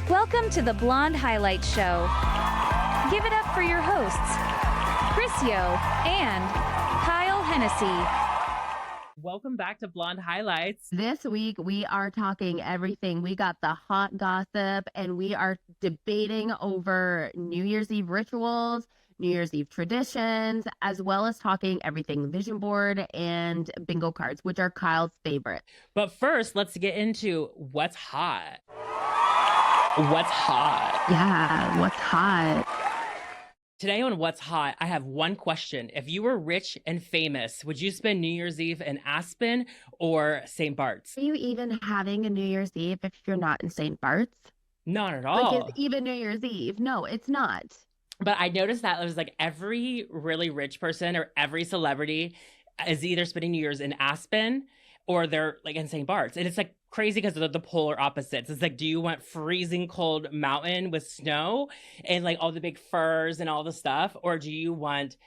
Welcome to the Blonde Highlight Show. Give it up for your hosts, Kris and Kyle Hennessy. Welcome back to Blonde Highlights. This week, we are talking everything. We got the hot gossip, and we are debating over New Year's Eve rituals, New Year's Eve traditions, as well as talking everything vision board and bingo cards, which are Kyle's favorite. But first, let's get into what's hot. What's hot? Yeah, what's hot? Today on What's Hot, I have one question. If you were rich and famous, would you spend New Year's Eve in Aspen or St. Bart's? Are you even having a New Year's Eve if you're not in St. Bart's? Not at all. Like, it's even New Year's Eve. No, it's not. But I noticed that it was like every really rich person or every celebrity is either spending New Year's in Aspen or they're like in St. Bart's. And it's like crazy because they're the polar opposites. It's like, do you want freezing cold mountain with snow and like all the big firs and all the stuff? Or do you want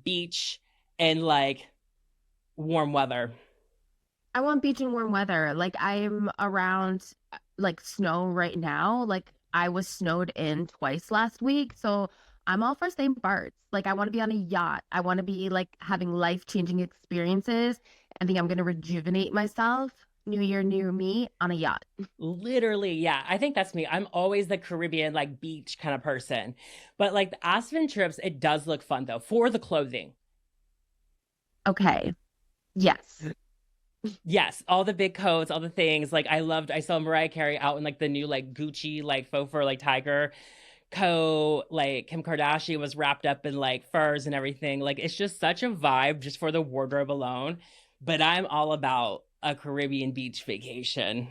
beach and like warm weather? I want beach and warm weather. Like, I'm around like snow right now. Like, I was snowed in twice last week. So I'm all for St. Bart's. Like, I want to be on a yacht. I want to be like having life-changing experiences. I think I'm going to rejuvenate myself. New year, new me on a yacht. Literally, yeah. I think that's me. I'm always the Caribbean, like beach kind of person. But like the Aspen trips, it does look fun though, for the clothing. Okay. Yes. Yes, all the big coats, all the things. Like I saw Mariah Carey out in like the new like Gucci, like faux fur, like tiger coat. Like Kim Kardashian was wrapped up in like furs and everything. Like it's just such a vibe just for the wardrobe alone. But I'm all about a Caribbean beach vacation.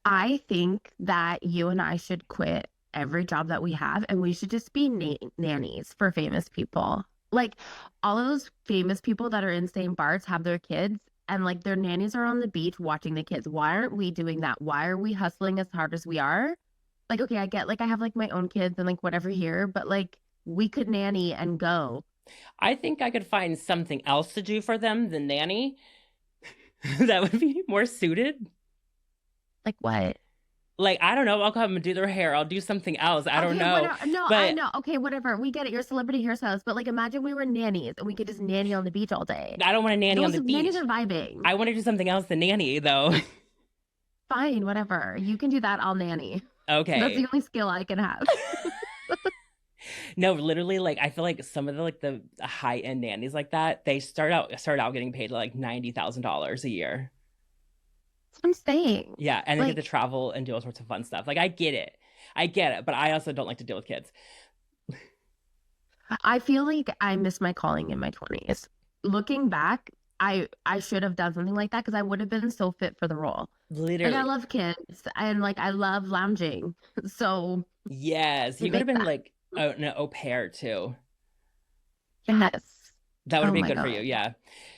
I think that you and I should quit every job that we have and we should just be nannies for famous people. Like, all of those famous people that are in St. Bart's have their kids and like their nannies are on the beach watching the kids. Why aren't we doing that? Why are we hustling as hard as we are? Like, okay, I get like I have like my own kids and like whatever here, but like we could nanny and go. I think I could find something else to do for them than nanny. That would be more suited. Like what? Like, I don't know. I'll come and do their hair. I'll do something else. I don't know. No, but I know. Okay, whatever. We get it. You're a celebrity hairstylist. But like, imagine we were nannies and we could just nanny on the beach all day. I don't want to nanny on the beach. Nannies are vibing. I want to do something else than nanny, though. Fine, whatever. You can do that. I'll nanny. Okay. That's the only skill I can have. No, literally, like I feel like some of the like the high end nannies like that, they start out getting paid like $90,000 a year. That's what I'm saying. Yeah, and they get to travel and do all sorts of fun stuff. Like I get it, but I also don't like to deal with kids. I feel like I missed my calling in my 20s. Looking back, I should have done something like that because I would have been so fit for the role. Literally, like I love kids and like I love lounging. So yes, you could have been like an au pair too. Yes. That would be good for you. Yeah.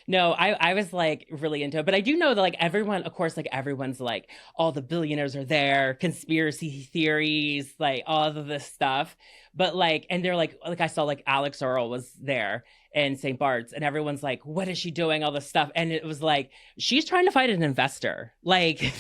No, I was like really into it. But I do know that like everyone, of course, like everyone's like all the billionaires are there, conspiracy theories, like all of this stuff. But like, and they're like I saw like Alex Earl was there in St. Bart's and everyone's like, what is she doing? All this stuff. And it was like, she's trying to find an investor. Like,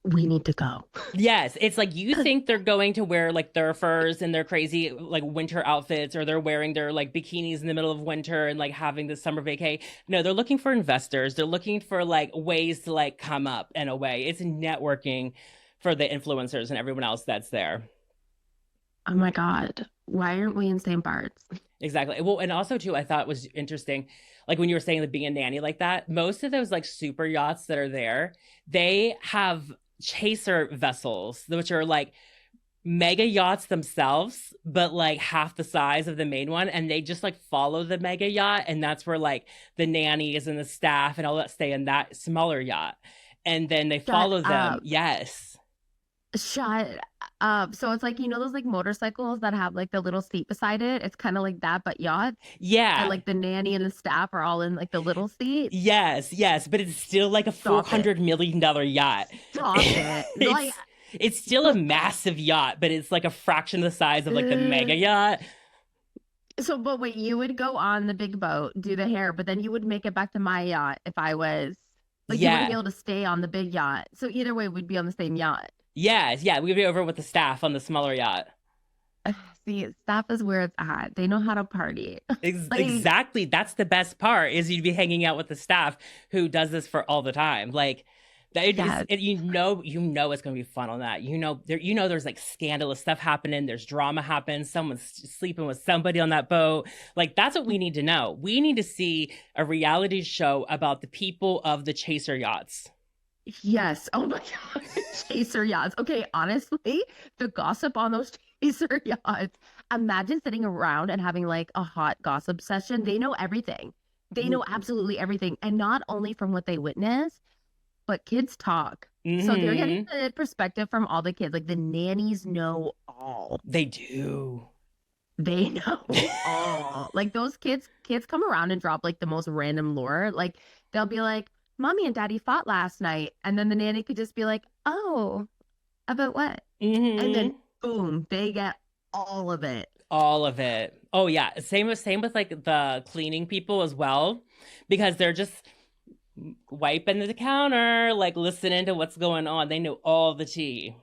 we need to go. Yes. It's like you think they're going to wear like their furs and their crazy like winter outfits, or they're wearing their like bikinis in the middle of winter and like having this summer vacay. No, they're looking for investors. They're looking for like ways to like come up in a way. It's networking for the influencers and everyone else that's there. Oh my God. Why aren't we in St. Bart's? Exactly. Well, and also too, I thought was interesting, like when you were saying like being a nanny like that, most of those like super yachts that are there, they have chaser vessels, which are like mega yachts themselves, but like half the size of the main one. And they just like follow the mega yacht. And that's where like the nannies and the staff and all that stay in that smaller yacht. And then they follow them. Yes. Shut up. So it's like, you know, those like motorcycles that have like the little seat beside it. It's kind of like that, but yachts. Yeah. And like the nanny and the staff are all in like the little seat. Yes. But it's still like a $400 million yacht. Stop it. It's still a massive yacht, but it's like a fraction of the size of like the mega yacht. So, but wait, you would go on the big boat, do the hair, but then you would make it back to my yacht if I was Like you wouldn't be Yeah. able to stay on the big yacht. So either way, we'd be on the same yacht. Yes. Yeah. We'd be over with the staff on the smaller yacht. See, staff is where it's at. They know how to party. Like, Exactly. That's the best part is you'd be hanging out with the staff who does this for all the time. Like that yes. you know it's gonna be fun on that. There's like scandalous stuff happening, there's drama happening, someone's sleeping with somebody on that boat. Like that's what we need to know. We need to see a reality show about the people of the chaser yachts. Yes. Oh my God. Chaser yachts. Okay, honestly, the gossip on those chaser yachts. Imagine sitting around and having like a hot gossip session. They know everything. They know absolutely everything. And not only from what they witness, but kids talk. So they're getting the perspective from all the kids. Like the nannies know all. They do. They know all. Like those kids come around and drop like the most random lore. Like they'll be like, Mommy and Daddy fought last night. And then the nanny could just be like, oh, about what? And then boom, they get all of it. All of it. Oh yeah. Same with like the cleaning people as well. Because they're just wiping the counter, like listening to what's going on. They know all the tea.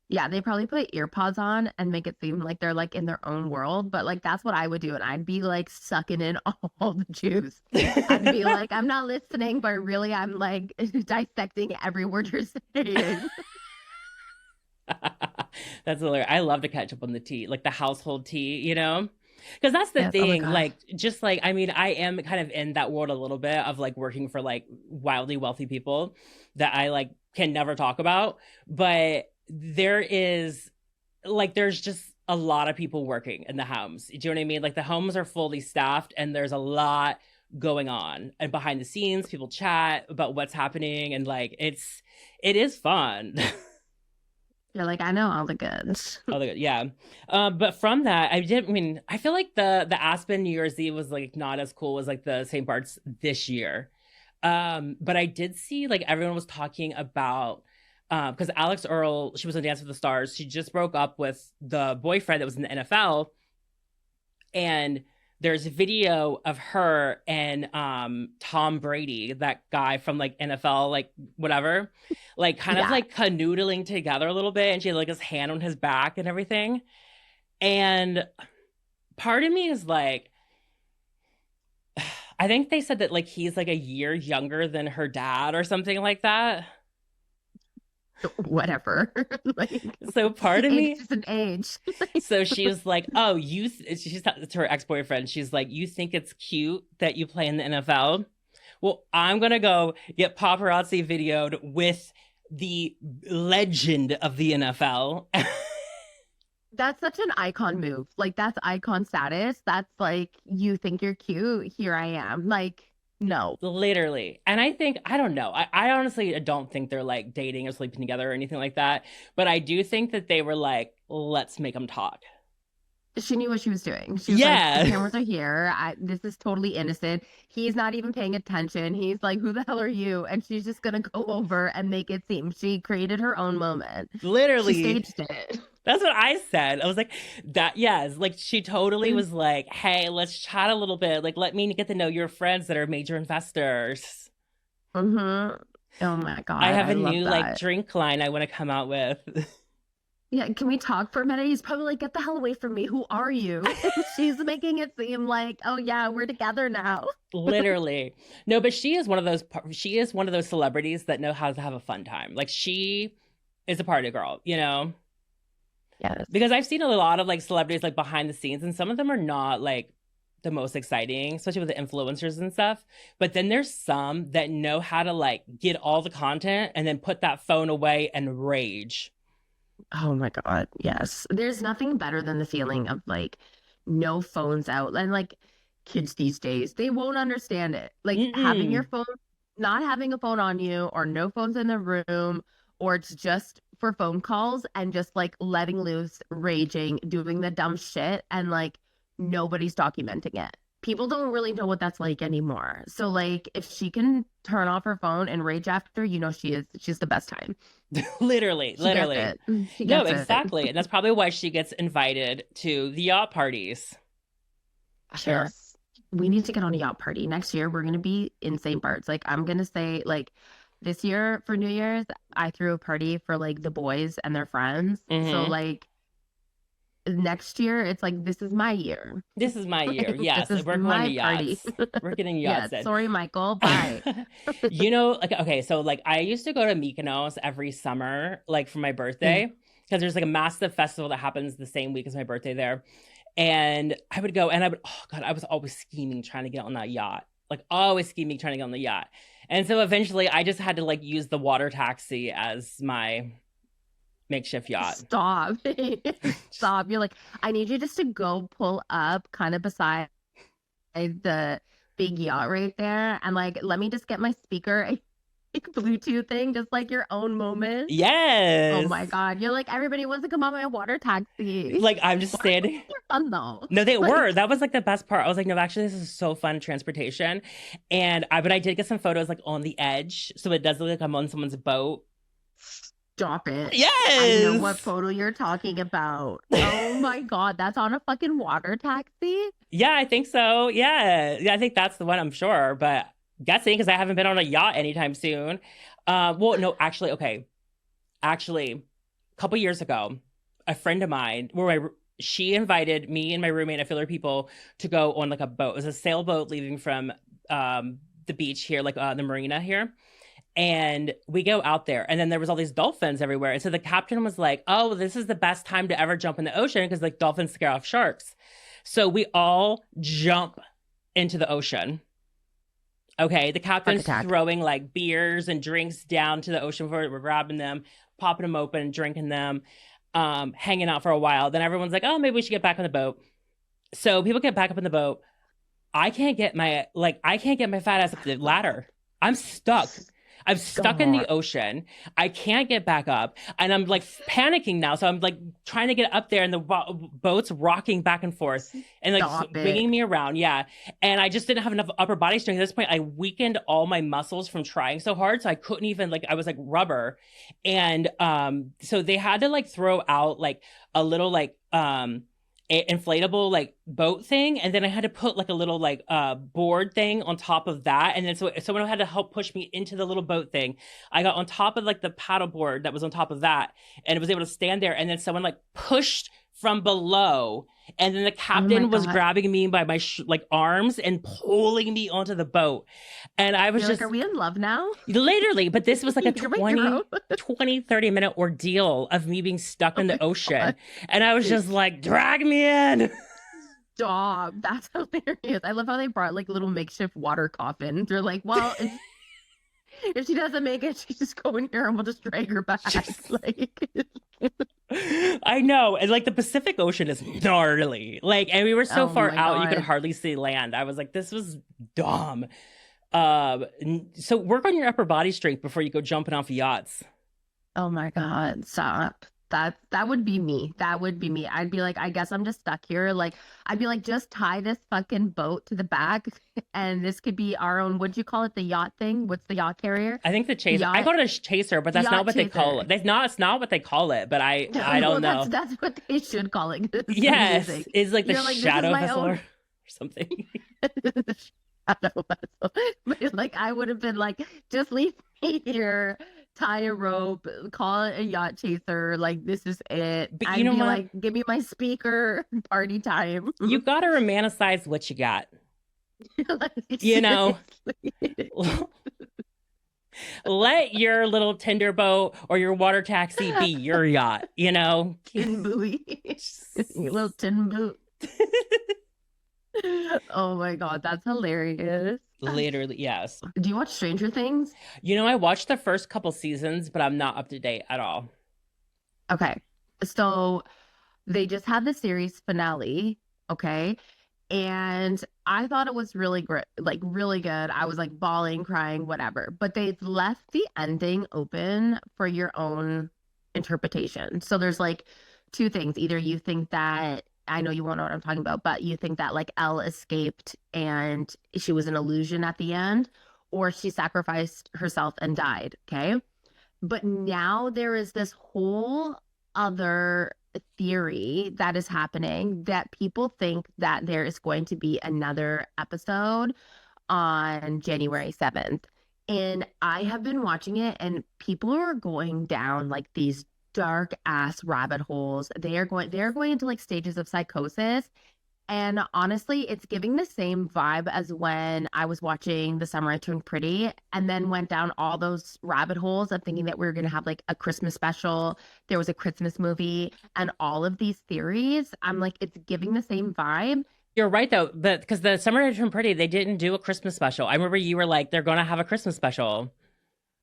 Yeah, they probably put ear pods on and make it seem like they're like in their own world. But like that's what I would do. And I'd be like sucking in all the juice. I'd be like, I'm not listening, but really I'm like dissecting every word you're saying. That's hilarious. I love to catch up on the tea, like the household tea, because that's the thing. Like, just like, I mean, I am kind of in that world a little bit of like working for like wildly wealthy people that I like can never talk about. But there's just a lot of people working in the homes. Do you know what I mean? Like the homes are fully staffed and there's a lot going on, and behind the scenes people chat about what's happening, and like it is fun. You're like, I know all the goods. All the good, yeah. But from that, I feel like the Aspen New Year's Eve was like not as cool as like the St. Bart's this year. But I did see like everyone was talking about because Alex Earl, she was on Dance with the Stars. She just broke up with the boyfriend that was in the NFL, and there's a video of her and Tom Brady, that guy from like NFL, like whatever, like kind of like canoodling together a little bit, and she had like his hand on his back and everything. And part of me is like, I think they said that like he's like a year younger than her dad or something like that. Whatever. Like, so part of me, it's just an age. So she was like, oh, she's to her ex-boyfriend, she's like, you think it's cute that you play in the NFL? Well, I'm gonna go get paparazzi videoed with the legend of the NFL. That's such an icon move. Like that's icon status. That's like, you think you're cute, here I am. Like, no. Literally. And I think, I don't know. I honestly don't think they're like dating or sleeping together or anything like that. But I do think that they were like, let's make them talk. She knew what she was doing. She was like, the cameras are here. This is totally innocent. He's not even paying attention. He's like, who the hell are you? And she's just going to go over and make it seem. She created her own moment. Literally. She staged it. That's what I said. I was like, that, yes. Like, she totally was like, hey, let's chat a little bit. Like, let me get to know your friends that are major investors. Mm-hmm. Oh my God. I have a new, like, drink line I want to come out with. Yeah, can we talk for a minute? He's probably like, get the hell away from me. Who are you? She's making it seem like, oh yeah, we're together now. Literally. No, but she is one of those celebrities that know how to have a fun time. Like, she is a party girl, Yes. Because I've seen a lot of like celebrities like behind the scenes, and some of them are not like the most exciting, especially with the influencers and stuff. But then there's some that know how to like get all the content and then put that phone away and rage. Oh my God. Yes. There's nothing better than the feeling of like no phones out. And like kids these days, they won't understand it. Like having your phone, not having a phone on you, or no phones in the room, or it's just for phone calls and just like letting loose, raging, doing the dumb shit, and like nobody's documenting it. People don't really know what that's like anymore. So like if she can turn off her phone and rage after, she's the best time. Literally. No, exactly. And that's probably why she gets invited to the yacht parties. Sure. we need to get on a yacht party. Next year, we're going to be in St. Bart's. Like, I'm going to say, like, this year for New Year's, I threw a party for like the boys and their friends. So, like, next year, it's like, this is my year. This is my year. This Yes, is we're going to my party. yachts. We're getting Yeah, yachts in. sorry, Michael. Bye. You know, like, okay, so like I used to go to Mykonos every summer, like for my birthday, because there's like a massive festival that happens the same week as my birthday there. And I would go and I would, oh God, I was always scheming trying to get on that yacht. Like always scheming trying to get on the yacht. And so eventually I just had to like use the water taxi as my makeshift yacht. Stop. Stop. You're like, I need you just to go pull up kind of beside the big yacht right there. And like, let me just get my speaker, Bluetooth thing, just like your own moment. Yes. Oh my God. You're like, everybody wants to come on my water taxi. Like I'm just standing. They're fun though. No, they were. That was like the best part. I was like, no, actually, this is so fun transportation. And but I did get some photos like on the edge. So it does look like I'm on someone's boat. Stop it. Yes. I know what photo you're talking about. Oh my God. That's on a fucking water taxi? Yeah, I think so. Yeah. I think that's the one, I'm sure. But guessing because I haven't been on a yacht anytime soon. Well, no, actually, okay. Actually, a couple years ago, a friend of mine, she invited me and my roommate and a few other people to go on like a boat. It was a sailboat leaving from the beach here, like the marina here. And we go out there and then there was all these dolphins everywhere. And so the captain was like, oh, this is the best time to ever jump in the ocean because like dolphins scare off sharks. So we all jump into the ocean. Okay, the captain's throwing like beers and drinks down to the ocean floor. We're grabbing them, popping them open, drinking them, hanging out for a while. Then everyone's like, oh, maybe we should get back on the boat. So people get back up on the boat. I can't get my fat ass up the ladder. I'm stuck. I'm stuck in the ocean. I can't get back up. And I'm like panicking now. So I'm like trying to get up there and the boat's rocking back and forth and like swinging me around. Yeah. And I just didn't have enough upper body strength. At this point, I weakened all my muscles from trying so hard. So I couldn't even like, I was like rubber. And so they had to like throw out like a little like, inflatable like boat thing, and then I had to put like a little like board thing on top of that, and then so someone had to help push me into the little boat thing. I got on top of like the paddle board that was on top of that, and it was able to stand there, and then someone like pushed from below, and then the captain was grabbing me by my like arms and pulling me onto the boat, and I was just like, are we in love now? Literally, but this was like a 20 30 minute ordeal of me being stuck in the ocean, and I was just like, drag me in. Stop. That's hilarious. I love how they brought like little makeshift water coffins. They're like, well, if she doesn't make it, she's just go in here and we'll just drag her back. Like, I know. And like the Pacific Ocean is gnarly. Like, and we were so far out, you could hardly see land. I was like, this was dumb. So work on your upper body strength before you go jumping off yachts. Oh my God. Stop. That would be me. That would be me. I'd be like, I guess I'm just stuck here. Like, I'd be like, just tie this fucking boat to the back, and this could be our own. What'd you call it? The yacht thing? What's the yacht carrier? I think the chaser. I call it a chaser, but that's not what they call it. It's not what they call it. But I don't know. That's what they should call it. Yes, it's like the shadow vessel or something. Shadow vessel. But like, I would have been like, just leave me here. Tie a rope, call it a yacht chaser. Like, this is it. But you know what? Like, give me my speaker, party time. You gotta romanticize what you got. You know, let your little tender boat or your water taxi be your yacht. You know, tin buoy, your little tin boat. Oh my God, that's hilarious. Literally, yes. Do you watch Stranger Things? You know, I watched the first couple seasons, but I'm not up to date at all. Okay. So they just had the series finale. Okay. And I thought it was really great, like really good. I was like bawling, crying, whatever. But they've left the ending open for your own interpretation. So there's like two things. Either you think that, I know you won't know what I'm talking about, but you think that like Elle escaped and she was an illusion at the end, or she sacrificed herself and died. Okay. But now there is this whole other theory that is happening that people think that there is going to be another episode on January 7th. And I have been watching it, and people are going down like these dark ass rabbit holes. They're going into like stages of psychosis. And honestly, it's giving the same vibe as when I was watching The Summer I Turned Pretty and then went down all those rabbit holes of thinking that we were going to have like a Christmas special. There was a Christmas movie and all of these theories. I'm like, it's giving the same vibe. You're right though, but because The Summer I Turned Pretty, they didn't do a Christmas special. I remember you were like, they're gonna have a Christmas special.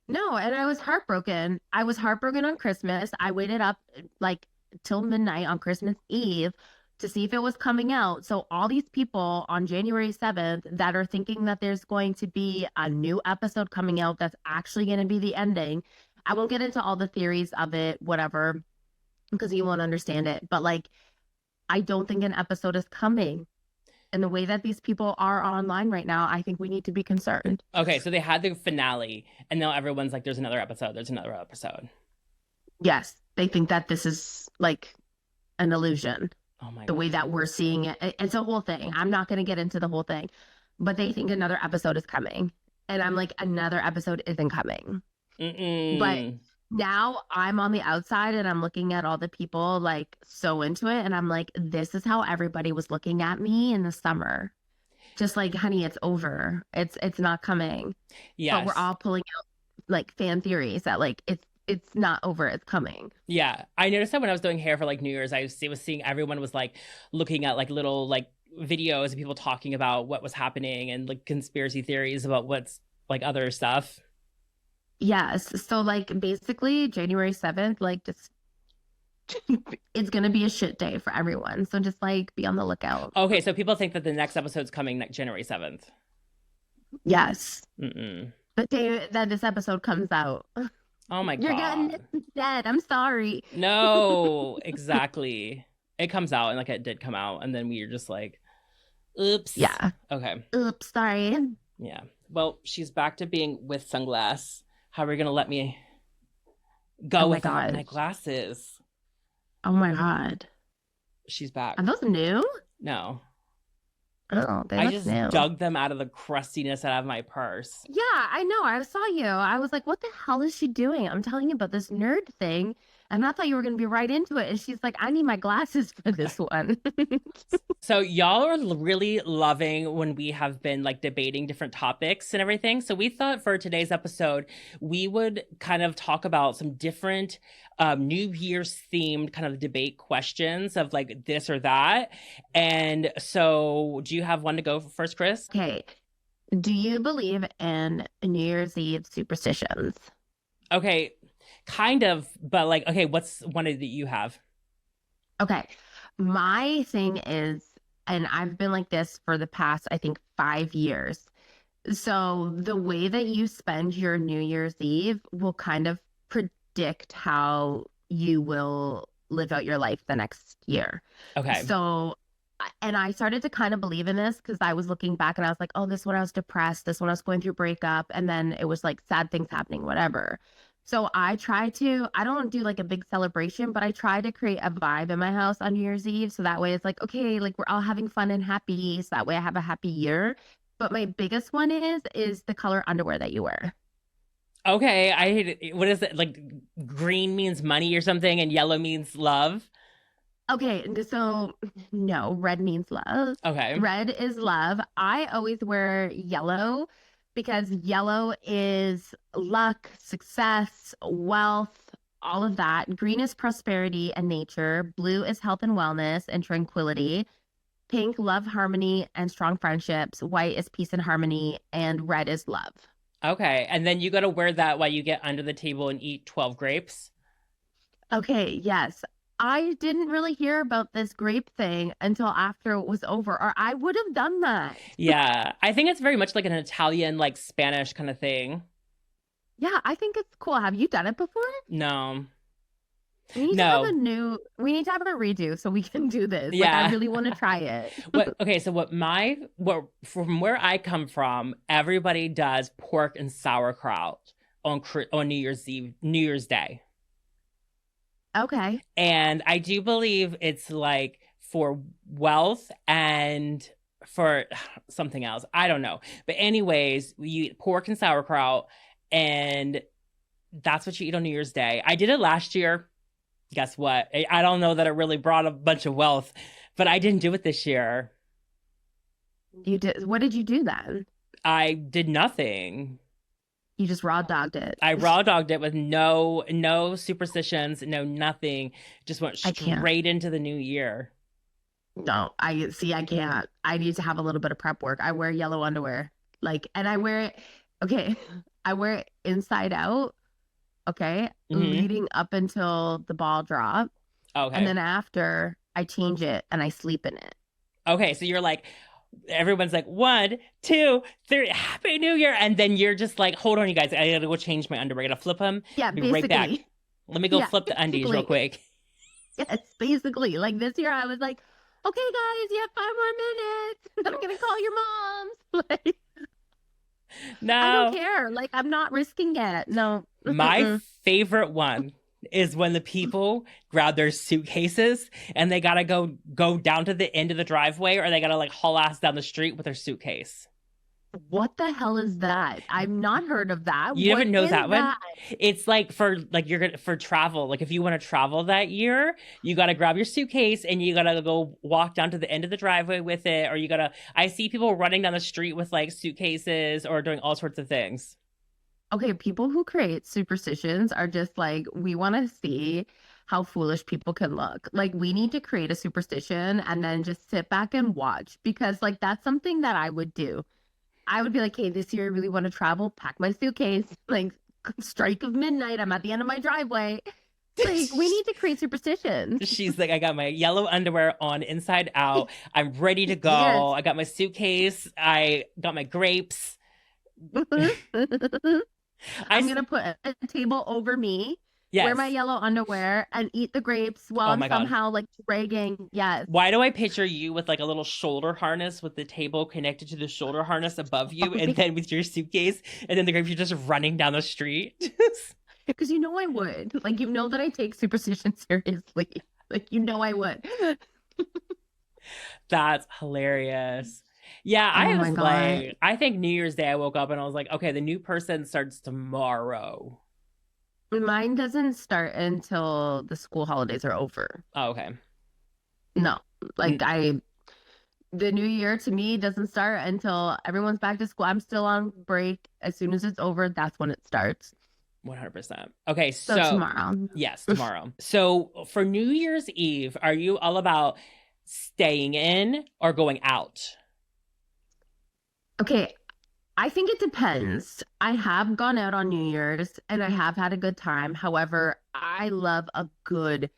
No, and I was heartbroken. I was heartbroken on Christmas. I waited up like till midnight on Christmas Eve to see if it was coming out. So all these people on January 7th that are thinking that there's going to be a new episode coming out that's actually going to be the ending. I won't get into all the theories of it, whatever, because you won't understand it. But like, I don't think an episode is coming. And the way that these people are online right now, I think we need to be concerned. Okay, so they had the finale, and now everyone's like, there's another episode, there's another episode. Yes, they think that this is like an illusion. Oh my the way that we're seeing it. It's a whole thing. I'm not going to get into the whole thing, but they think another episode is coming. And I'm like, another episode isn't coming. But now I'm on the outside and I'm looking at all the people like so into it. And I'm like, this is how everybody was looking at me in the summer. Just like, honey, it's over. It's not coming. Yes. But we're all pulling out like fan theories that like it's not over, it's coming. Yeah. I noticed that when I was doing hair for like New Year's, I was seeing everyone was like looking at like little like videos of people talking about what was happening and like conspiracy theories about what's like other stuff. Yes. So like basically January 7th, like just it's gonna be a shit day for everyone. So just like be on the lookout. Okay, so people think that the next episode's coming January 7th. Yes. Mm-mm. The day that this episode comes out. Oh my God. You're getting dead. I'm sorry. No, exactly. It comes out and like it did come out. And then we were just like, oops. Yeah. Okay. Oops, sorry. Yeah. Well, she's back to being with sunglasses. How are we going to let me go without my glasses? Oh my God. She's back. Are those new? No. Oh, they I look just new. dug them out of the crustiness out of my purse. Yeah, I know. I saw you. I was like, what the hell is she doing? I'm telling you about this nerd thing. And I thought you were going to be right into it. And she's like, I need my glasses for this one. So y'all are really loving when we have been like debating different topics and everything. So we thought for today's episode, we would kind of talk about some different New Year's themed kind of debate questions of like this or that. And so do you have one to go first, Kris? Okay. Do you believe in New Year's Eve superstitions? Okay. Kind of, but like, okay, what's one that you have? Okay. My thing is, and I've been like this for the past, I think, 5 years. So the way that you spend your New Year's Eve will kind of predict how you will live out your life the next year. Okay. So, and I started to kind of believe in this because I was looking back and I was like, oh, this one I was depressed, this one I was going through breakup, and then it was like sad things happening, whatever. So I don't do like a big celebration, but I try to create a vibe in my house on New Year's Eve. So that way it's like, okay, like we're all having fun and happy. So that way I have a happy year. But my biggest one is the color underwear that you wear. Okay. I hate it. What is it? Like green means money or something and yellow means love? Okay, so no, red means love. Okay. Red is love. I always wear yellow because yellow is luck, success, wealth, all of that. Green is prosperity and nature. Blue is health and wellness and tranquility. Pink, love, harmony, and strong friendships. White is peace and harmony. And red is love. Okay. And then you got to wear that while you get under the table and eat 12 grapes? Okay, yes. I didn't really hear about this grape thing until after it was over, or I would have done that. Yeah. I think it's very much like an Italian, like Spanish kind of thing. Yeah, I think it's cool. Have you done it before? No. We need to have a redo so we can do this. Yeah. Like, I really want to try it. Okay, so from where I come from, everybody does pork and sauerkraut on New Year's Eve, New Year's Day. Okay. And I do believe it's like for wealth and for something else. I don't know. But anyways, you eat pork and sauerkraut, and that's what you eat on New Year's Day. I did it last year. Guess what? I don't know that it really brought a bunch of wealth, but I didn't do it this year. You did. What did you do then? I did nothing. You just raw dogged it. I raw dogged it with no superstitions, no nothing. Just went I can't. straight into the new year. No, I see. I can't. I need to have a little bit of prep work. I wear yellow underwear, like, and I wear it. Okay, I wear it inside out. Okay, leading up until the ball drop, Okay. and then after I change it and I sleep in it. Okay, so you're like, everyone's like, 1, 2, 3, Happy New Year, and then you're just like, hold on, you guys, I gotta go change my underwear. I gotta flip them. Yeah, Be right back. basically. Let me go Yeah, flip the undies real quick. Yes, basically. Like this year, I was like, okay, guys, you have 5 more minutes. I'm gonna call your moms. Like, No, I don't care. Like, I'm not risking it. No. my favorite one is when the people grab their suitcases and they gotta go down to the end of the driveway, or they gotta like haul ass down the street with their suitcase. What the hell is that? I've not heard of that. You What never know is that one? that? It's like for like you're gonna for travel. Like if you want to travel that year, you gotta grab your suitcase and you gotta go walk down to the end of the driveway with it, or you gotta. I see people running down the street with like suitcases or doing all sorts of things. Okay, people who create superstitions are just like, we want to see how foolish people can look. Like, we need to create a superstition and then just sit back and watch, because like that's something that I would do. I would be like, hey, this year I really want to travel, pack my suitcase, like strike of midnight, I'm at the end of my driveway. Like, we need to create superstitions. She's like, I got my yellow underwear on inside out. I'm ready to go. Yes. I got my suitcase. I got my grapes. I'm gonna put a table over me, Yes. wear my yellow underwear, and eat the grapes while Oh I'm my God. somehow like dragging. Yes. Why do I picture you with like a little shoulder harness with the table connected to the shoulder harness above you, and then with your suitcase, and then the grapes, you're just running down the street? Because you know I would. Like, you know that I take superstition seriously. Like, you know I would. That's hilarious. Yeah, Oh I my was God. like, I think New Year's Day I woke up and I was like, okay, the new person starts tomorrow. Mine doesn't start until the school holidays are over. Oh, okay. No. Like, the new year to me doesn't start until everyone's back to school. I'm still on break. As soon as it's over, that's when it starts. 100%. Okay, So so tomorrow. yes, tomorrow. So for New Year's Eve, are you all about staying in or going out? Okay, I think it depends. I have gone out on New Year's and I have had a good time. However, I love a good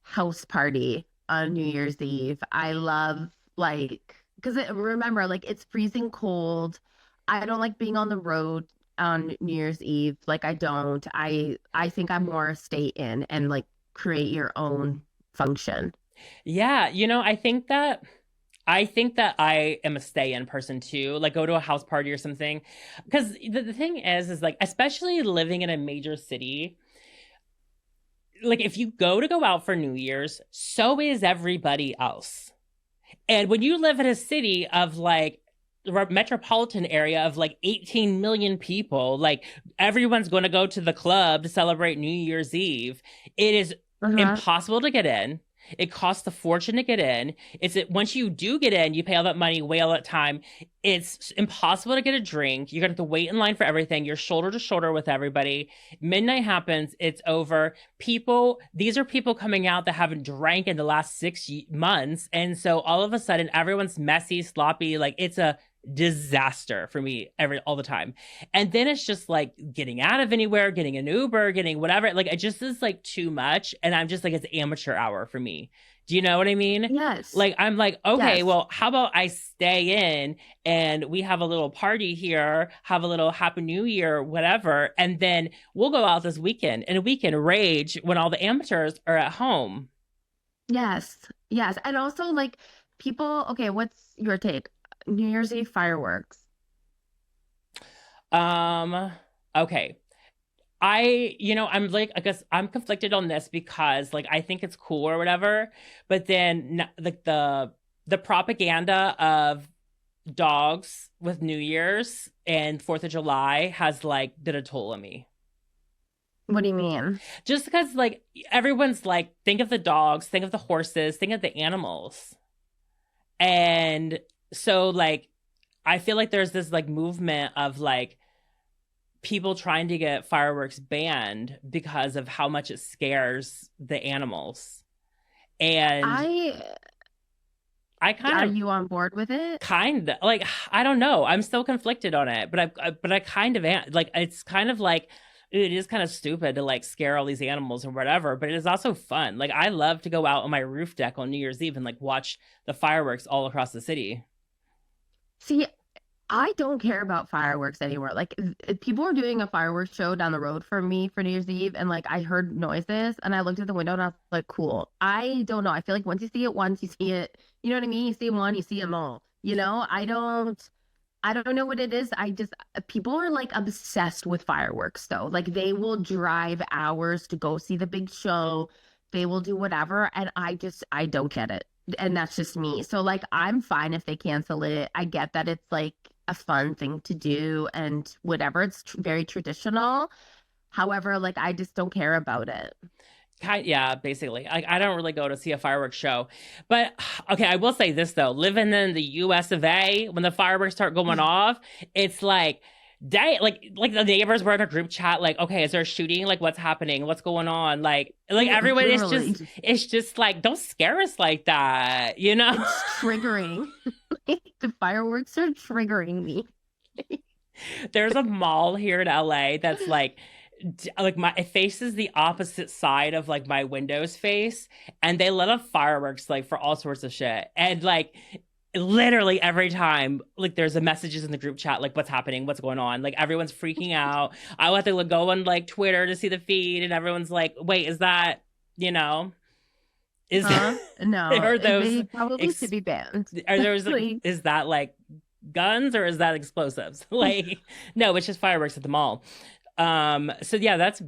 house party on New Year's Eve. I love, like, because remember, like, it's freezing cold. I don't like being on the road on New Year's Eve. Like, I don't. I think I'm more stay in and like create your own function. Yeah, I think that I am a stay-in person too. Like go to a house party or something. Because the thing is like, especially living in a major city, like if you go out for New Year's, so is everybody else. And when you live in a city of like metropolitan area of like 18 million people, like everyone's going to go to the club to celebrate New Year's Eve. It is impossible to get in. It costs a fortune to get in. Once you do get in, you pay all that money, wait all that time. It's impossible to get a drink. You're gonna have to wait in line for everything. You're shoulder to shoulder with everybody. Midnight happens. It's over. These are people coming out that haven't drank in the last 6 months, and so all of a sudden, everyone's messy, sloppy. Like it's a disaster for me all the time. And then it's just like getting out of anywhere, getting an Uber, getting whatever. Like it just is like too much. And I'm just like, it's amateur hour for me. Do you know what I mean? Yes. Like I'm like, okay, Yes. well, how about I stay in and we have a little party here, have a little Happy New Year, whatever, and then we'll go out this weekend and we can rage when all the amateurs are at home. Yes. Yes. And also, like, people, okay, what's your take? New Year's Eve fireworks. Okay. I'm like, I guess I'm conflicted on this because like I think it's cool or whatever, but then like the propaganda of dogs with New Year's and Fourth of July has like did a toll on me. What do you mean? Just because like everyone's like, think of the dogs, think of the horses, think of the animals. And so like I feel like there's this like movement of like people trying to get fireworks banned because of how much it scares the animals. And I I Are kind of you on board with it? like I don't know. I'm still conflicted on it, but I kind of am. Like it's kind of like it is kind of stupid to like scare all these animals or whatever, but it is also fun. Like I love to go out on my roof deck on New Year's Eve and like watch the fireworks all across the city. See, I don't care about fireworks anymore. Like people were doing a fireworks show down the road from me for New Year's Eve, and like I heard noises, and I looked at the window, and I was like, "Cool." I don't know. I feel like once you see it once, you see it. You know what I mean? You see one, you see them all. You know? I don't know what it is. I just people are like obsessed with fireworks though. Like they will drive hours to go see the big show. They will do whatever, and I don't get it. And that's just me. So like I'm fine if they cancel it. I get that it's like a fun thing to do and whatever. It's very traditional. However, like I just don't care about it. Yeah, basically. I don't really go to see a fireworks show. But okay, I will say this though. Living in the US of A, when the fireworks start going off, it's like like the neighbors were in a group chat, like, okay, is there a shooting? Like what's happening? What's going on? Like everyone is Literally. just it's just like, don't scare us like that, you know? It's triggering. The fireworks are triggering me. There's a mall here in LA that's like my it faces the opposite side of like my windows face, and they let off fireworks like for all sorts of shit, and like literally every time like there's a messages in the group chat like what's happening, what's going on, like everyone's freaking out. I have to like, go on like Twitter to see the feed, and everyone's like, wait, is that, you know, is No, are those they probably should be banned. are those Like, is that like guns or is that explosives? Like no, it's just fireworks at the mall. So yeah, that's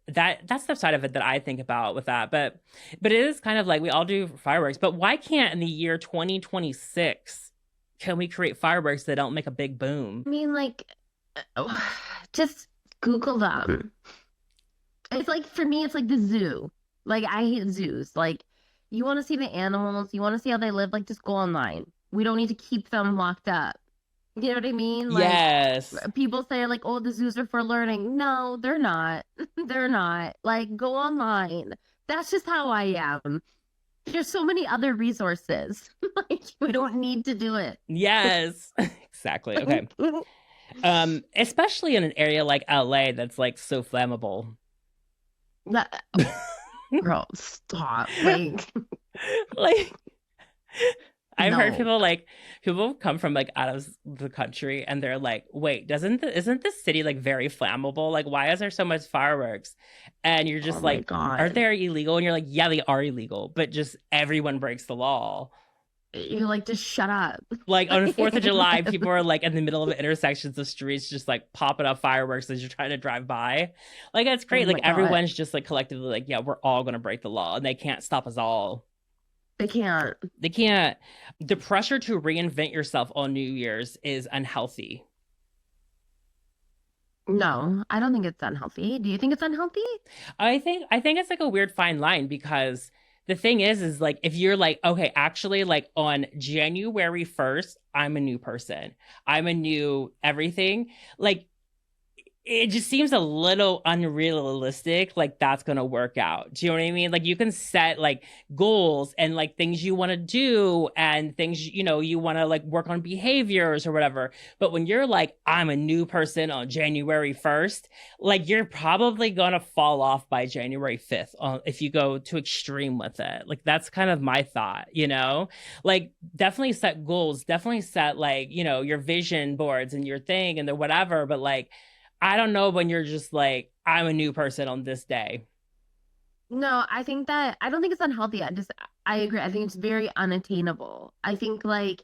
the side of it that I think about with that. But it is kind of like we all do fireworks, but why can't in the year 2026 can we create fireworks that don't make a big boom? I mean, like, just Google them. It's like for me, it's like the zoo. Like I hate zoos. Like you want to see the animals, you want to see how they live, like just go online. We don't need to keep them locked up. You know what I mean? Like Yes. people say like, "Oh, the zoos are for learning." No, they're not. They're not. Like go online. That's just how I am. There's so many other resources. Like we don't need to do it. Yes. Exactly. Okay. Especially in an area like LA that's like so flammable. That- Girl, stop. Like I've heard No. people come from like out of the country and they're like, wait, isn't this city like very flammable? Like, why is there so much fireworks? And you're just Oh my like, God. aren't they illegal? And you're like, yeah, they are illegal, but just everyone breaks the law. You're like, just shut up. Like on the 4th of July, people are like in the middle of intersections of streets, just like popping up fireworks as you're trying to drive by. Like, that's great. Oh my Like, God. everyone's just like collectively like, yeah, we're all going to break the law and they can't stop us all. They can't. They can't. The pressure to reinvent yourself on New Year's is unhealthy. No, I don't think it's unhealthy. Do you think it's unhealthy? I think it's like a weird fine line because the thing is like if you're like, okay, actually like on January 1st, I'm a new person. I'm a new everything. Like it just seems a little unrealistic like that's gonna work out. Do you know what I mean? Like you can set like goals and like things you want to do and things you want to like work on behaviors or whatever, but when you're like, I'm a new person on January 1st, like you're probably gonna fall off by January 5th if you go too extreme with it. Like that's kind of my thought, like definitely set goals, definitely set like your vision boards and your thing and the whatever, but like I don't know when you're just like, I'm a new person on this day. No, I don't think it's unhealthy. I agree. I think it's very unattainable. I think like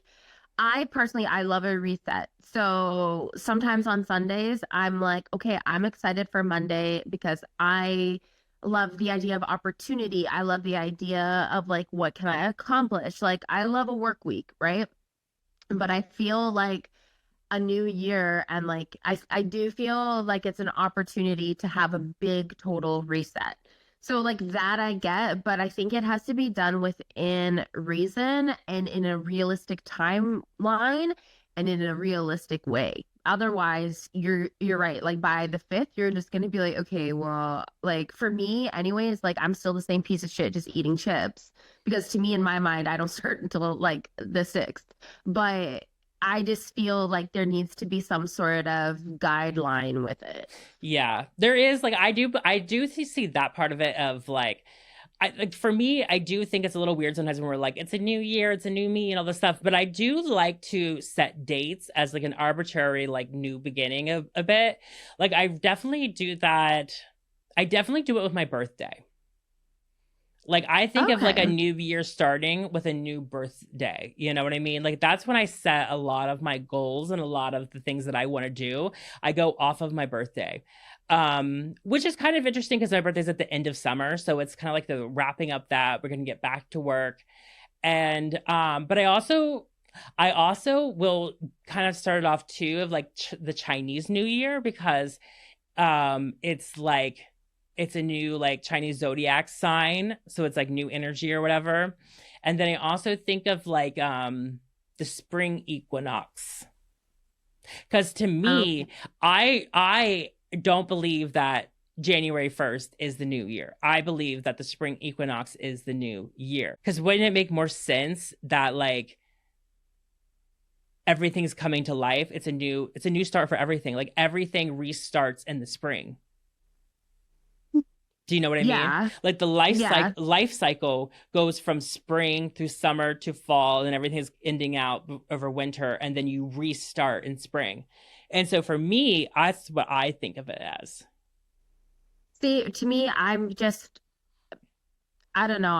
I personally, I love a reset. So sometimes on Sundays, I'm like, okay, I'm excited for Monday because I love the idea of opportunity. I love the idea of like, what can I accomplish? Like, I love a work week, right? But I feel like a new year and like I do feel like it's an opportunity to have a big total reset. So like that I get, but I think it has to be done within reason and in a realistic timeline and in a realistic way. Otherwise, you're right. Like by the fifth, you're just gonna be like, okay, well, like for me, anyways, like I'm still the same piece of shit just eating chips. Because to me, in my mind, I don't start until like the sixth. But I just feel like there needs to be some sort of guideline with it. Yeah, there is like I do see that part of it of like for me, I do think it's a little weird sometimes when we're like, it's a new year, it's a new me, and all this stuff. But I do like to set dates as like an arbitrary, like new beginning of a bit. Like I definitely do that. I definitely do it with my birthday. Like I think of like a Okay. new year starting with a new birthday. You know what I mean? Like that's when I set a lot of my goals and a lot of the things that I want to do. I go off of my birthday. Which is kind of interesting because my birthday's at the end of summer, so it's kind of like the wrapping up that we're gonna get back to work. And but I also will kind of start it off too of like the Chinese New Year because it's like it's a new like Chinese zodiac sign, so it's like new energy or whatever. And then I also think of like the spring equinox because to Um, me, I don't believe that January 1st is the new year. I believe that the spring equinox is the new year. Because wouldn't it make more sense that like everything's coming to life? It's a new start for everything. Like everything restarts in the spring. Do you know what I mean? yeah, Like the yeah. life cycle goes from spring through summer to fall, and everything's ending out over winter, and then you restart in spring. And so for me, that's what I think of it as. See, to me, I don't know.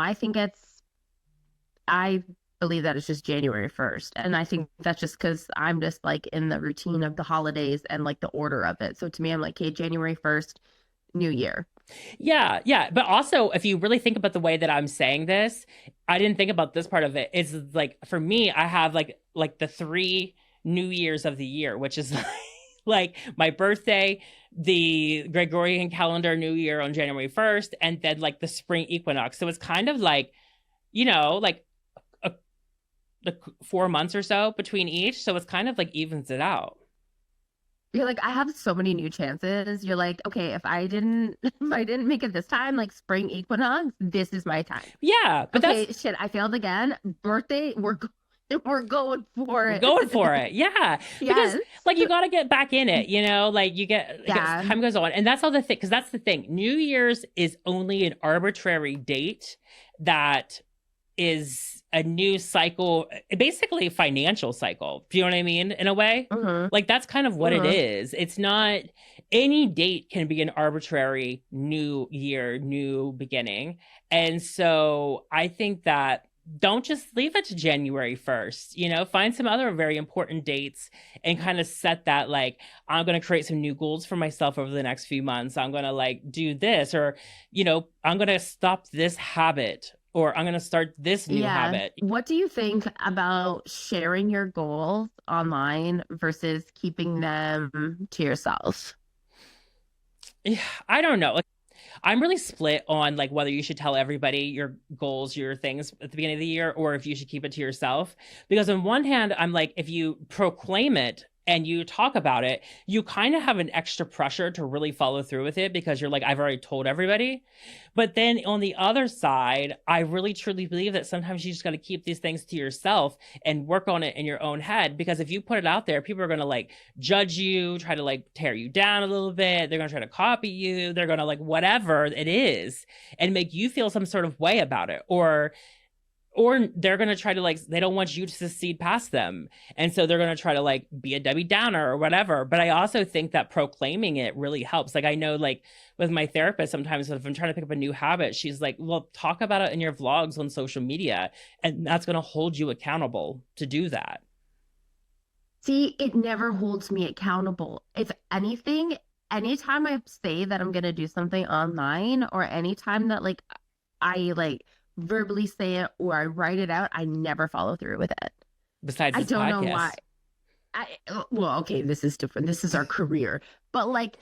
I believe that it's just January 1st. And I think that's just because I'm just like in the routine of the holidays and like the order of it. So to me, I'm like, okay, January 1st, New Year. Yeah, yeah. But also, if you really think about the way that I'm saying this, I didn't think about this part of it. It's like for me, I have like the three New Years of the year, which is like my birthday, the Gregorian calendar New Year on January 1st, and then like the spring equinox. So it's kind of like, like a, like 4 months or so between each. So it's kind of like evens it out. You're like, I have so many new chances. You're like, okay, if I didn't make it this time, like spring equinox, this is my time. Yeah, but that's Okay, shit, I failed again. Birthday, we're going for we're it. going for it. Yeah. Because Yes. like you got to get back in it, like you get like as Yeah. time goes on. And that's all the thing because that's the thing. New Year's is only an arbitrary date that is a new cycle, basically a financial cycle. Do you know what I mean? In a way? Mm-hmm. Like that's kind of what it Mm-hmm. is. It's not any date can be an arbitrary new year, new beginning. And so I think that don't just leave it to January 1st, find some other very important dates and kind of set that like, I'm going to create some new goals for myself over the next few months. I'm going to like do this, or, I'm going to stop this habit, or I'm going to start this new Yeah. habit. What do you think about sharing your goals online versus keeping them to yourself? Yeah, I don't know. Like, I'm really split on like whether you should tell everybody your goals, your things at the beginning of the year, or if you should keep it to yourself. Because on one hand, I'm like, if you proclaim it and you talk about it, you kind of have an extra pressure to really follow through with it because you're like, I've already told everybody. But then on the other side, I really truly believe that sometimes you just got to keep these things to yourself and work on it in your own head. Because if you put it out there, people are going to like judge you, try to like tear you down a little bit. They're going to try to copy you. They're going to like whatever it is and make you feel some sort of way about it. Or they're going to try to like they don't want you to succeed past them, and so they're going to try to like be a Debbie Downer or whatever. But I also think that proclaiming it really helps. Like I know like with my therapist, sometimes if I'm trying to pick up a new habit, she's like, well, talk about it in your vlogs on social media, and that's going to hold you accountable to do that. See, it never holds me accountable. If anything, anytime I say that I'm gonna do something online or anytime that like I like verbally say it or I write it out, I never follow through with it. Besides I this don't know why. podcast. Well, okay, this is different. This is our career. But like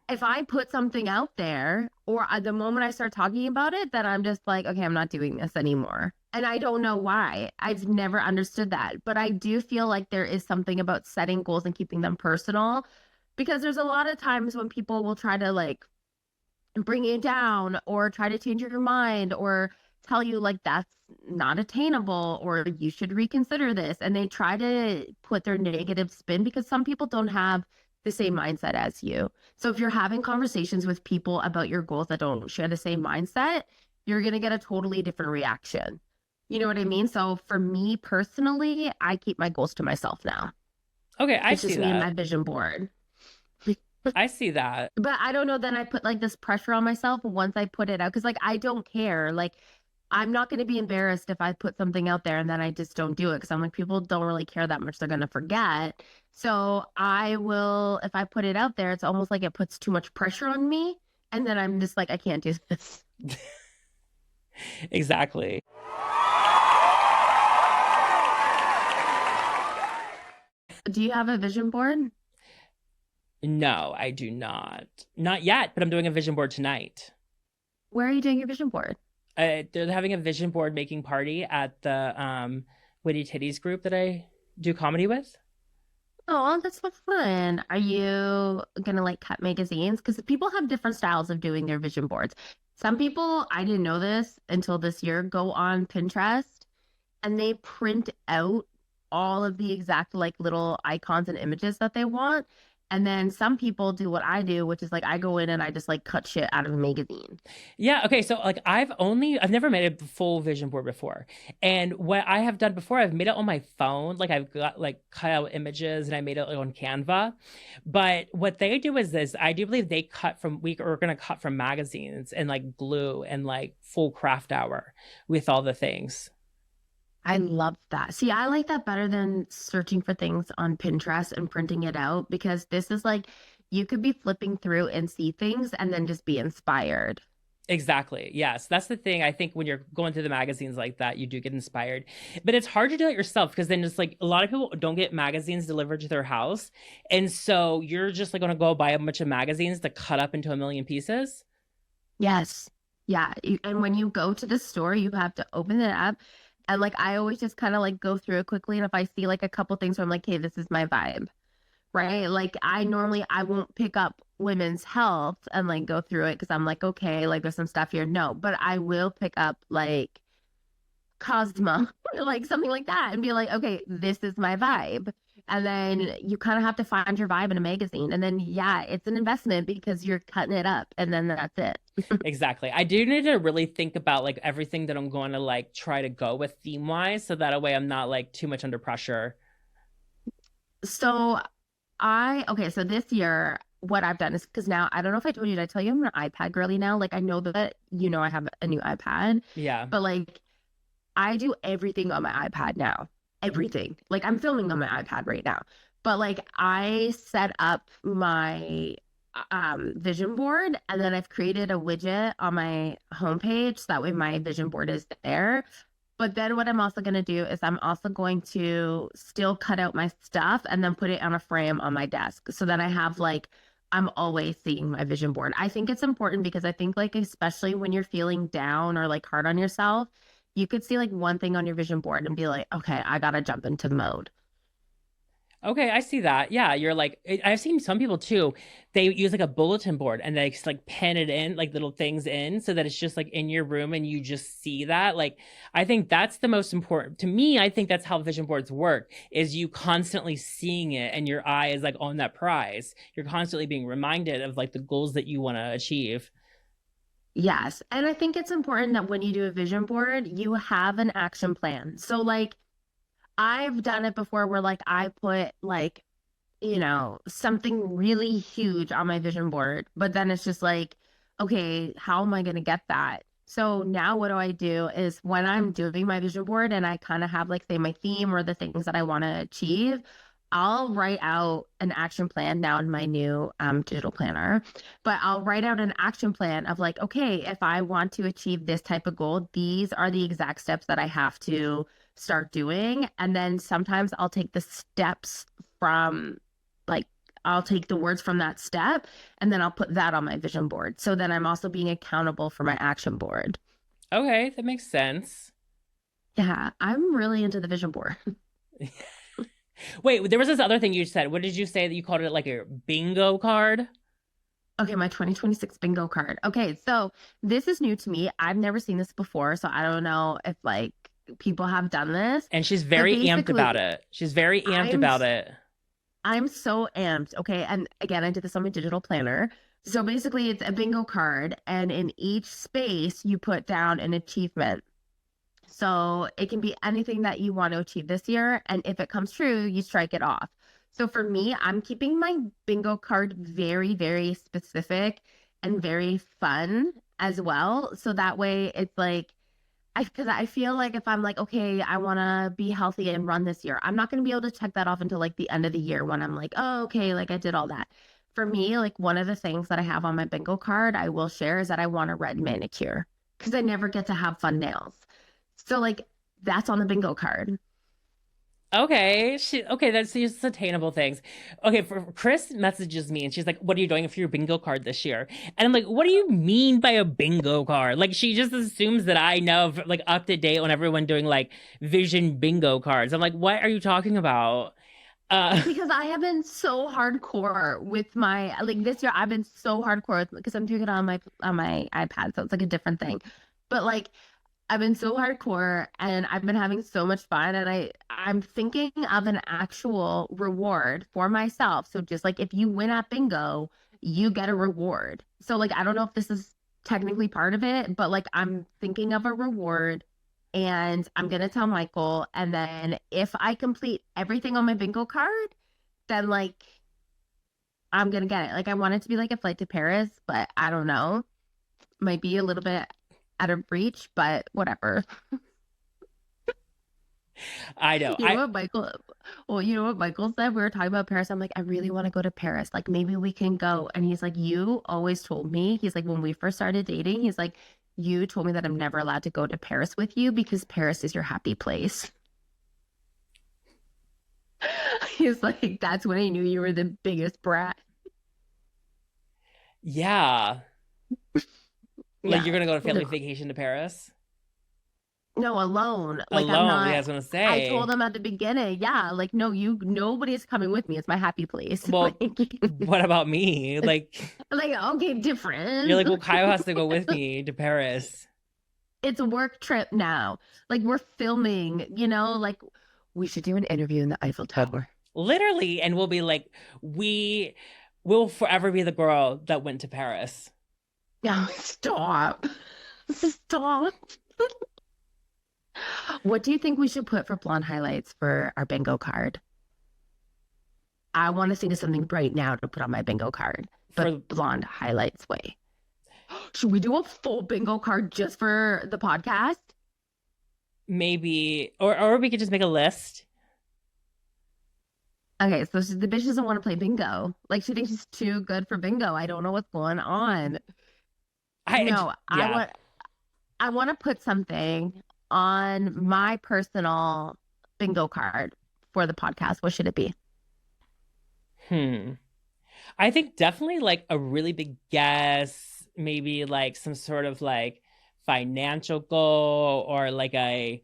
if I put something out there or the moment I start talking about it, then I'm just like, okay, I'm not doing this anymore. And I don't know why. I've never understood that. But I do feel like there is something about setting goals and keeping them personal because there's a lot of times when people will try to like bring you down or try to change your mind or tell you like that's not attainable or you should reconsider this. And they try to put their negative spin because some people don't have the same mindset as you. So if you're having conversations with people about your goals that don't share the same mindset, you're going to get a totally different reaction. You know what I mean? So for me personally, I keep my goals to myself now. Okay, I It's see just me and that. my vision board. I see that. But I don't know, then I put like this pressure on myself once I put it out because like I don't care. Like I'm not going to be embarrassed if I put something out there and then I just don't do it because I'm like people don't really care that much. They're going to forget. So I will, if I put it out there, it's almost like it puts too much pressure on me. And then I'm just like, I can't do this. Exactly. Do you have a vision board? No, I do not. Not yet, but I'm doing a vision board tonight. Where are you doing your vision board? They're having a vision board making party at the Witty Titties group that I do comedy with. Oh, that's so fun. Are you gonna like cut magazines? Because people have different styles of doing their vision boards. Some people, I didn't know this until this year, go on Pinterest and they print out all of the exact like little icons and images that they want. And then some people do what I do, which is like I go in and I just like cut shit out of a magazine. Yeah, okay. So like I've never made a full vision board before. And what I have done before, I've made it on my phone. Like I've got like cut out images and I made it like, on Canva. But what they do is this, I do believe they cut from we are gonna cut from magazines and like glue and like full craft hour with all the things. I love that. See, I like that better than searching for things on Pinterest and printing it out because this is like you could be flipping through and see things and then just be inspired. Exactly. Yes. That's the thing. I think when you're going through the magazines like that, you do get inspired. But it's hard to do it yourself because then it's like a lot of people don't get magazines delivered to their house. And so you're just like going to go buy a bunch of magazines to cut up into a million pieces. Yes. Yeah. And when you go to the store, you have to open it up. And like I always just kind of like go through it quickly. And if I see like a couple things where I'm like, hey, this is my vibe, right? Like I won't pick up women's health and like go through it because I'm like, okay, like there's some stuff here. No, but I will pick up like Cosmo, like something like that, and be like, okay, this is my vibe. And then you kind of have to find your vibe in a magazine. And then, yeah, it's an investment because you're cutting it up and then that's it. Exactly. I do need to really think about like everything that I'm going to like try to go with theme wise. So that way I'm not like too much under pressure. So okay, so this year, what I've done is because now I don't know if I told you, did I tell you I'm an iPad girly now? Like I know that, I have a new iPad, Yeah. but like I do everything on my iPad now. Everything. Like I'm filming on my iPad right now. But like I set up my vision board and then I've created a widget on my homepage so that way my vision board is there. But then what I'm also going to do is I'm also going to still cut out my stuff and then put it on a frame on my desk so that I have like I'm always seeing my vision board. I think it's important because I think like especially when you're feeling down or like hard on yourself, you could see like one thing on your vision board and be like, okay, I gotta jump into mode. Okay, I see that. Yeah, you're like I've seen some people too. They use like a bulletin board and they just like pen it in, like little things in, so that it's just like in your room and you just see that. Like I think that's the most important to me. I think that's how vision boards work: is you constantly seeing it and your eye is like on that prize. You're constantly being reminded of like the goals that you want to achieve. Yes. And I think it's important that when you do a vision board, you have an action plan. So like I've done it before where like I put like, something really huge on my vision board, but then it's just like, okay, how am I going to get that? So now what do I do is when I'm doing my vision board and I kind of have like say my theme or the things that I want to achieve, I'll write out an action plan now in my new digital planner, but I'll write out an action plan of like, okay, if I want to achieve this type of goal, these are the exact steps that I have to start doing. And then sometimes I'll take the steps from like, I'll take the words from that step and then I'll put that on my vision board. So then I'm also being accountable for my action board. Okay, that makes sense. Yeah, I'm really into the vision board. Wait, there was this other thing you said. What did you say that you called it like a bingo card? Okay, my 2026 bingo card. Okay, so this is new to me. I've never seen this before, so I don't know if like people have done this. And she's But very amped about basically, it. She's very amped I'm about it. I'm so amped. Okay, and again, I did this on my digital planner. So basically, it's a bingo card, and in each space, you put down an achievement. So it can be anything that you want to achieve this year. And if it comes true, you strike it off. So for me, I'm keeping my bingo card very, very specific and very fun as well. So that way it's like, because I feel like if I'm like, okay, I want to be healthy and run this year, I'm not going to be able to check that off until like the end of the year when I'm like, oh, okay, like I did all that. For me, like one of the things that I have on my bingo card I will share is that I want a red manicure because I never get to have fun nails. So like that's on the bingo card. Okay, that's these attainable things. Okay, for Kris messages me and she's like, "What are you doing for your bingo card this year?" And I'm like, "What do you mean by a bingo card?" Like she just assumes that I know like up to date on everyone doing like vision bingo cards. I'm like, "What are you talking about?" Because I have been so hardcore with my like this year I've been so hardcore with because I'm doing it on my iPad, so it's like a different thing. But like I've been so hardcore and I've been having so much fun and I'm thinking of an actual reward for myself. So just like if you win at bingo, you get a reward. So like I don't know if this is technically part of it, but like I'm thinking of a reward and I'm gonna tell Michael and then if I complete everything on my bingo card, then like I'm gonna get it. Like I want it to be like a flight to Paris, but I don't know. Might be a little bit out of reach, but whatever. I know. You know what Michael, well, you know what Michael said? We were talking about Paris. I'm like, I really want to go to Paris. Like, maybe we can go. And he's like, you always told me, he's like, when we first started dating, he's like, you told me that I'm never allowed to go to Paris with you because Paris is your happy place. He's like, that's when I knew you were the biggest brat. Yeah. Like Yeah. you're gonna go to family No, vacation to Paris no, alone. Like I'm alone. Yeah, I not, was gonna I say. told him at the beginning, yeah, like, no, nobody's coming with me. It's my happy place. Well, Like, what about me? Like like, okay, you're like, different. well, Kyle has to go with me to Paris. It's a work trip now. Like we're filming, like we should do an interview in the Eiffel Tower. Literally, and we'll be like, we will forever be the girl that went to Paris. No, stop. Stop. What do you think we should put for blonde highlights for our bingo card? I want to think of something right now to put on my bingo card, For but blonde highlights way. Should we do a full bingo card just for the podcast? maybe, or we could just make a list. Okay, so the bitch doesn't want to play bingo. Like she thinks she's too good for bingo. I don't know what's going on. No, Yeah. I want to put something on my personal bingo card for the podcast. What should it be? Hmm. I think definitely like a really big guess, maybe like some sort of like financial goal or like a,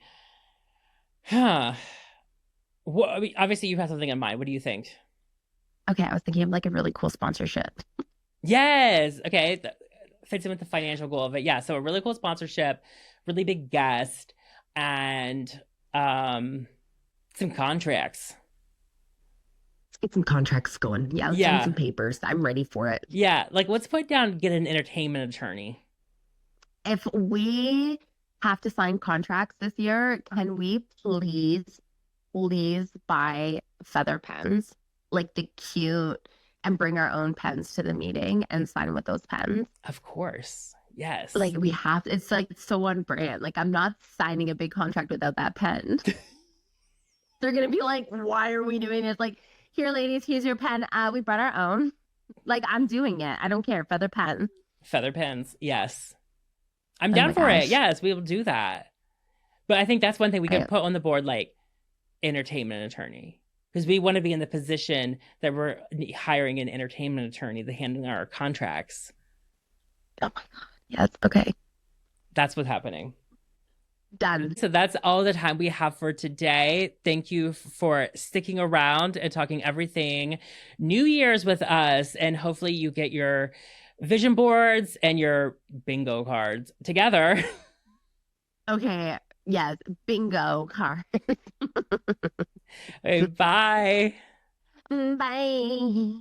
huh. What, I mean, obviously you have something in mind. What do you think? Okay, I was thinking of like a really cool sponsorship. Yes. Okay. Fits in with the financial goal of it. Yeah. So a really cool sponsorship, really big guest, and some contracts. Let's get some contracts going. Yeah, let's send Yeah. some papers. I'm ready for it. Yeah. Like let's put down get an entertainment attorney. If we have to sign contracts this year, can we please buy feather pens, like the cute, and bring our own pens to the meeting and sign with those pens? Of course. Yes. Like we have, it's like so on brand. Like I'm not signing a big contract without that pen. They're gonna be like, why are we doing this? Like Here, ladies, here's your pen. We brought our own. Like, I'm doing it. I don't care. Feather pen. Feather pens. Yes. I'm Oh down my for it. gosh. Yes, we will do that. But I think that's one thing we could I- put on the board, like entertainment attorney. Because we want to be in the position that we're hiring an entertainment attorney to handle our contracts. oh my God. Yes. Okay. That's what's happening. Done. So that's all the time we have for today. Thank you for sticking around and talking everything New Year's with us. And hopefully you get your vision boards and your bingo cards together. Okay. Yes. Bingo card. Okay, bye. Bye.